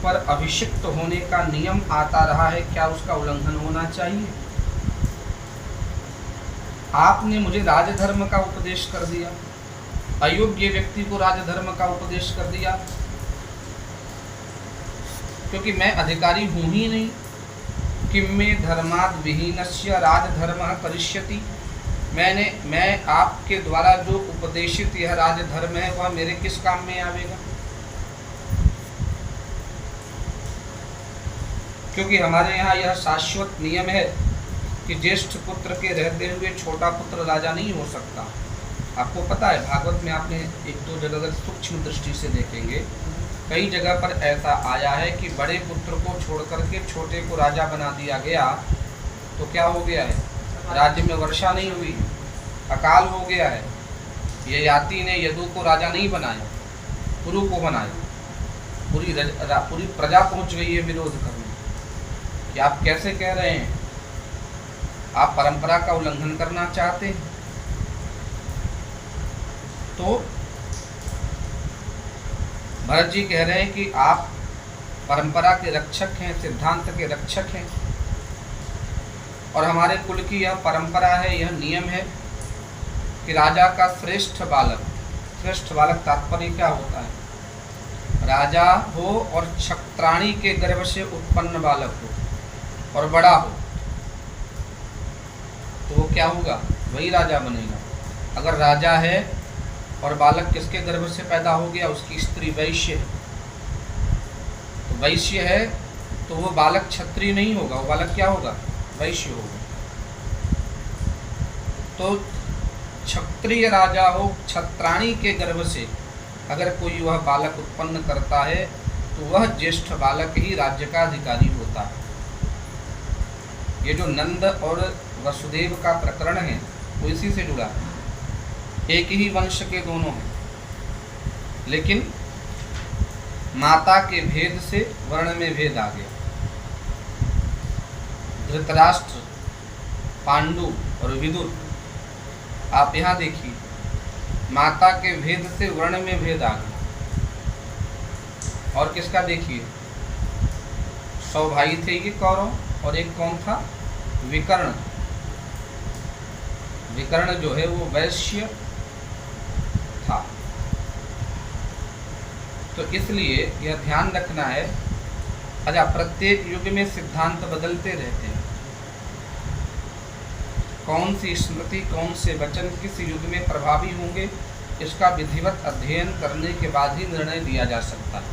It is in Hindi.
पर अभिषिक्त होने का नियम आता रहा है, क्या उसका उल्लंघन होना चाहिए? आपने मुझे राजधर्म का उपदेश कर दिया, अयोग्य व्यक्ति को राजधर्म का उपदेश कर दिया, क्योंकि मैं अधिकारी हूं ही नहीं। किम में धर्माद विहीनस्य राजधर्म करिष्यति। मैं आपके द्वारा जो उपदेशित यह राजधर्म है वह मेरे किस काम में आवेगा? क्योंकि हमारे यहाँ यह शाश्वत नियम है कि ज्येष्ठ पुत्र के रहते हुए छोटा पुत्र राजा नहीं हो सकता। आपको पता है, भागवत में आपने एक दो जगह अगर सूक्ष्म दृष्टि से देखेंगे, कई जगह पर ऐसा आया है कि बड़े पुत्र को छोड़ करके छोटे को राजा बना दिया गया, तो क्या हो गया है? राज्य में वर्षा नहीं हुई, अकाल हो गया है। ययाति ने यदु को राजा नहीं बनाया, पुरु को बनाया। पूरी प्रजा पहुंच गई है विरोध करने कि आप कैसे कह रहे हैं, आप परंपरा का उल्लंघन करना चाहते हैं। तो भरत जी कह रहे हैं कि आप परंपरा के रक्षक हैं, सिद्धांत के रक्षक हैं, और हमारे कुल की यह परंपरा है, यह नियम है कि राजा का श्रेष्ठ बालक तात्पर्य क्या होता है? राजा हो और क्षत्राणी के गर्भ से उत्पन्न बालक हो और बड़ा हो, तो वो क्या होगा? वही राजा बनेगा। अगर राजा है और बालक किसके गर्भ से पैदा हो गया? उसकी स्त्री वैश्य है, तो वैश्य है तो वो बालक क्षत्रिय नहीं होगा, वो बालक क्या होगा? वैश्य होगा। तो क्षत्रिय राजा हो, क्षत्राणी के गर्भ से अगर कोई वह बालक उत्पन्न करता है तो वह ज्येष्ठ बालक ही राज्य का अधिकारी होता है। ये जो नंद और वसुदेव का प्रकरण है वो इसी से जुड़ा है, एक ही वंश के दोनों हैं, लेकिन माता के भेद से वर्ण में भेद आ गया। धृतराष्ट्र, पांडु और विदुर, आप यहाँ देखिए, माता के भेद से वर्ण में भेद आ गया। और किसका देखिए, 100 भाई थे ये कौरव, और एक कौन था? विकर्ण। विकर्ण जो है वो वैश्य था। तो इसलिए यह ध्यान रखना है, अच्छा, प्रत्येक युग में सिद्धांत बदलते रहते हैं। कौन सी स्मृति, कौन से वचन किस युग में प्रभावी होंगे, इसका विधिवत अध्ययन करने के बाद ही निर्णय लिया जा सकता है।